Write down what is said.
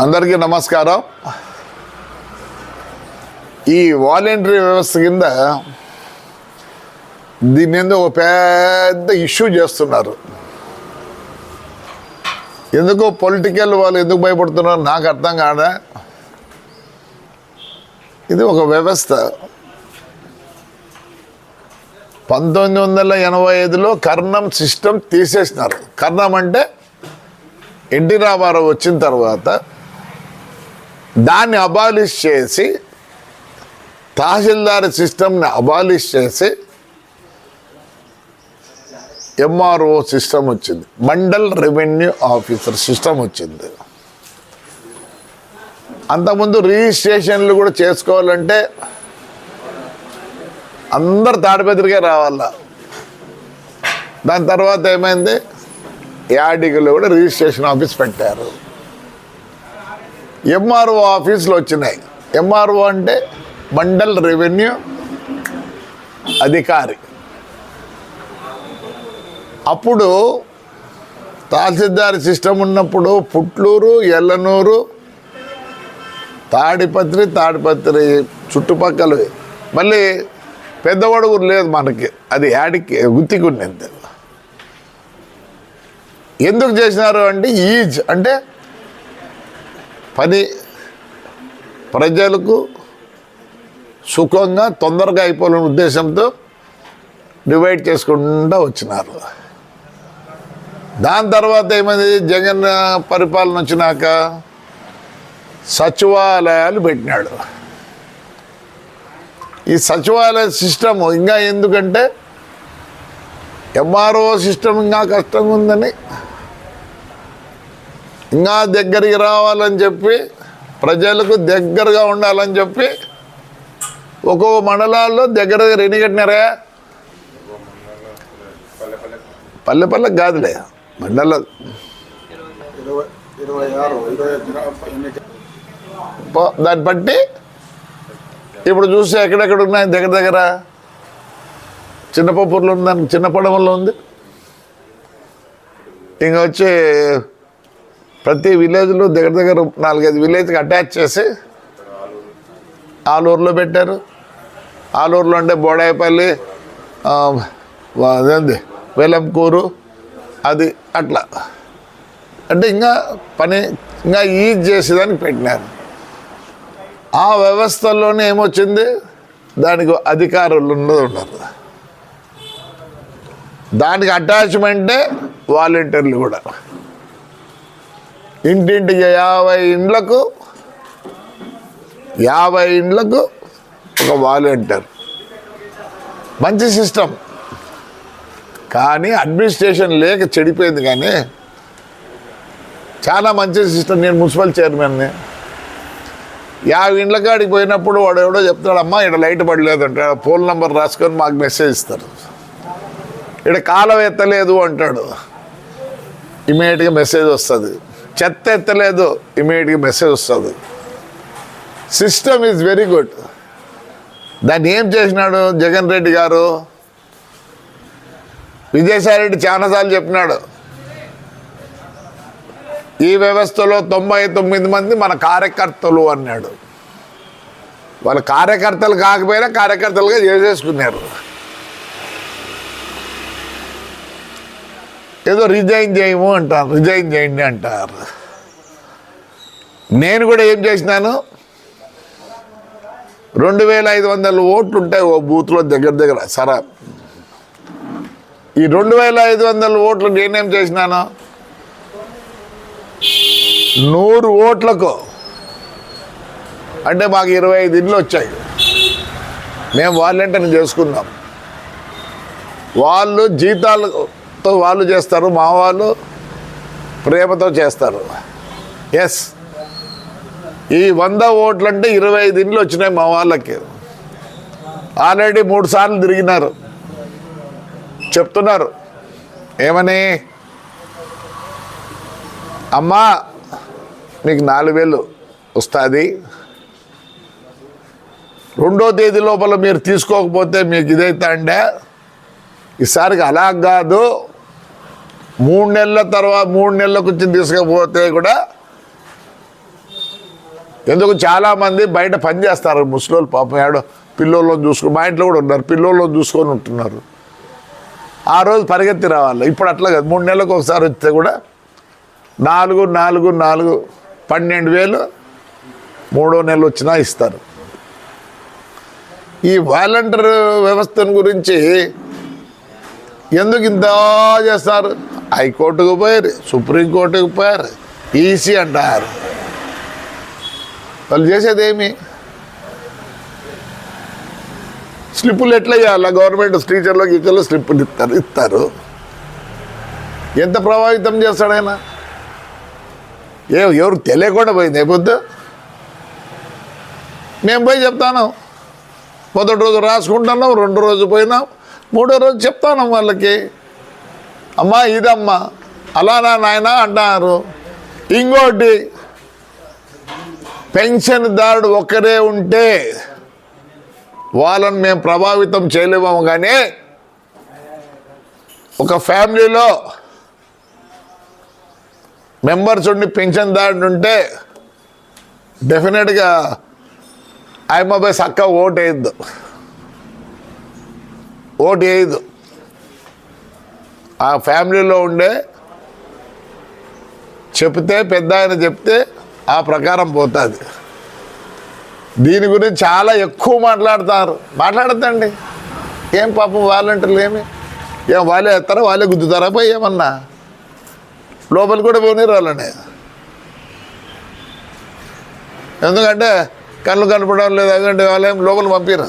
అందరికీ నమస్కారం. ఈ వాలంటరీ వ్యవస్థ కింద దీని మీద ఒక పెద్ద ఇష్యూ చేస్తున్నారు. ఎందుకు పొలిటికల్ వాళ్ళు ఎందుకు భయపడుతున్నారు నాకు అర్థం కాదా. ఇది ఒక వ్యవస్థ. 1985లో కర్ణం సిస్టమ్ తీసేసినారు. కర్ణం అంటే ఎన్టీ రామారావు వచ్చిన తర్వాత దాన్ని అబాలిష్ చేసి తహసీల్దార్ సిస్టమ్ని అబాలిష్ చేసి ఎంఆర్ఓ సిస్టమ్ వచ్చింది, మండల్ రెవెన్యూ ఆఫీసర్ సిస్టమ్ వచ్చింది. అంతకుముందు రిజిస్ట్రేషన్లు కూడా చేసుకోవాలంటే అందరు తాడిపత్రికే రావాల. దాని తర్వాత ఏమైంది, యాడికలో కూడా రిజిస్ట్రేషన్ ఆఫీస్ పెట్టారు. ఎంఆర్ఓ ఆఫీసులు వచ్చినాయి. ఎంఆర్ఓ అంటే మండల్ రెవెన్యూ అధికారి. అప్పుడు తహసీల్దార్ సిస్టమ్ ఉన్నప్పుడు పుట్లూరు, ఎల్లనూరు, తాడిపత్రి చుట్టుపక్కల, మళ్ళీ పెద్దవడుగురు లేదు మనకి, అది యాడికి గుత్తికున్నది. ఎందుకు చేసినారు అంటే ఈజ్ అంటే పని ప్రజలకు సుఖంగా తొందరగా అయిపోవాలనే ఉద్దేశంతో డివైడ్ చేసుకుంటూ వచ్చినారు. దాని తర్వాత ఏమైంది, జగన్ పరిపాలన వచ్చినాక సచివాలయాలు పెట్టినాడు. ఈ సచివాలయ సిస్టమ్ ఇంకా ఎందుకంటే ఎంఆర్ఓ సిస్టమ్ ఇంకా కష్టంగా ఉందని, ఇంకా దగ్గరికి రావాలని చెప్పి, ప్రజలకు దగ్గరగా ఉండాలని చెప్పి ఒక్కొక్క మండలాల్లో దగ్గర ఎన్ని కట్టినారా, పల్లెపల్లెకి కాదులే, మండల దాన్ని బట్టి ఇప్పుడు చూస్తే ఎక్కడెక్కడ ఉన్నాయి దగ్గర చిన్నపప్పూరులో ఉంది, దానికి చిన్న పడవల్లో ఉంది. ఇంకా వచ్చి ప్రతి విలేజ్లో దగ్గర 4-5 విలేజ్కి అటాచ్ చేసి ఆలూరులో పెట్టారు. ఆలూరులో అంటే బోడాయిపల్లి, అదేంది వేలంకూరు, అది అట్లా అంటే ఇంకా పని ఇంకా ఈజీ చేసేదానికి పెట్టినారు. ఆ వ్యవస్థల్లోనే ఏమొచ్చింది, దానికి అధికారులు ఉన్నారు. దానికి అటాచ్మెంటే వాలంటీర్లు కూడా. ఇంటింటికి 50 ఇండ్లకు ఒక వాలంటీర్. మంచి సిస్టమ్, కానీ అడ్మినిస్ట్రేషన్ లేక చెడిపోయింది. కానీ చాలా మంచి సిస్టమ్. నేను మున్సిపల్ చైర్మన్ని 50 ఇండ్ల కాడికి పోయినప్పుడు వాడు ఎవడో చెప్తాడు, అమ్మా ఇక్కడ లైట్ పడలేదు అంటే ఫోన్ నెంబర్ రాసుకొని మాకు మెసేజ్ ఇస్తారు. ఇక్కడ కాలం ఎత్తలేదు అంటాడు, ఇమీడియట్గా మెసేజ్ వస్తుంది. చెత్త ఎత్తలేదు, ఇమీడియట్గా మెసేజ్ వస్తుంది. System is very good. దాన్ని ఏం చేసినాడు జగన్ రెడ్డి గారు, విజయసాయి రెడ్డి చాలాసార్లు చెప్పినాడు, ఈ వ్యవస్థలో 99 మంది మన కార్యకర్తలు అన్నాడు. వాళ్ళ కార్యకర్తలు కాకపోయినా కార్యకర్తలుగా చేసేసుకున్నారు. ఏదో రిజైన్ చేయము అంటారు, రిజైన్ చేయండి అంటారు. నేను కూడా ఏం చేసినాను, 2500 ఓట్లు ఉంటాయి ఓ బూత్లో దగ్గర సరే. ఈ 2500 ఓట్లు నేనేం చేసినాను, 100 ఓట్లకు అంటే మాకు 25 ఇండ్లు వచ్చాయి. మేము వాలంటీర్ని చేసుకున్నాం. వాళ్ళు జీతాలతో వాళ్ళు చేస్తారు, మా వాళ్ళు ప్రేమతో చేస్తారు. ఎస్, ఈ 100 ఓట్లు అంటే 25 ఇండ్లు వచ్చినాయి మా వాళ్ళకి. ఆల్రెడీ 3 సార్లు తిరిగినారు. చెప్తున్నారు ఏమని, అమ్మా మీకు 4000 వస్తుంది, 2వ తేదీ లోపల మీరు తీసుకోకపోతే మీకు ఇదైతే అంటే, ఈసారికి అలా కాదు, 3 నెలల తర్వాత 3 నెలలకు వచ్చి తీసుకపోతే కూడా ఎందుకు చాలామంది బయట పని చేస్తారు ముసలోళ్ళు పాపం ఏడో పిల్లోళ్ళని చూసుకొని, మా ఇంట్లో కూడా ఉన్నారు, పిల్లోళ్ళని చూసుకొని ఉంటున్నారు. ఆ రోజు పరిగెత్తి రావాలి. ఇప్పుడు అట్లా కాదు, 3 నెలలకు ఒకసారి వస్తే కూడా 12,000 3వ నెల వచ్చినా ఇస్తారు. ఈ వాలంటీర్ వ్యవస్థను గురించి ఎందుకు ఇంత చేస్తారు? హైకోర్టుకు పోయారు, సుప్రీంకోర్టుకు పోయారు, ఈసీ అంటారు. వాళ్ళు చేసేదేమి? స్లిప్పులు ఎట్లా చేయాలి? గవర్నమెంట్ టీచర్లు స్లిప్పులు ఇస్తారు. ఎంత ప్రభావితం చేస్తాడైనా? ఎవరు తెలియకుండా పోయింది పొద్దు. మేము పోయి చెప్తాను, మొదటి రోజు రాసుకుంటున్నాం, 2 రోజు పోయినాం, 3వ రోజు చెప్తాను వాళ్ళకి, అమ్మా ఇదమ్మా అలానా నాయన అంటారు. ఇంకోటి, పెన్షన్దారుడు ఒక్కరే ఉంటే వాళ్ళని మేము ప్రభావితం చేయలేము, కానీ ఒక ఫ్యామిలీలో మెంబర్స్ ఉండి పెన్షన్దారుడు ఉంటే డెఫినెట్గా ఆయమ్మ పోయి చక్క ఓటు వేయద్దు. ఆ ఫ్యామిలీలో ఉండే చెప్తే, పెద్ద ఆయన చెప్తే ఆ ప్రకారం పోతుంది. దీని గురించి చాలా ఎక్కువ మాట్లాడద్దండి. ఏం పాపం వాలంటీర్లు ఏం వాళ్ళే వేస్తారా, వాళ్ళే గుద్దుతారా పోయి ఏమన్నా? లోపలికి కూడా పోనీరు వాళ్ళని. ఎందుకంటే కళ్ళు కనపడడం లేదు, ఎందుకంటే వాళ్ళేం లోపల పంపిరు.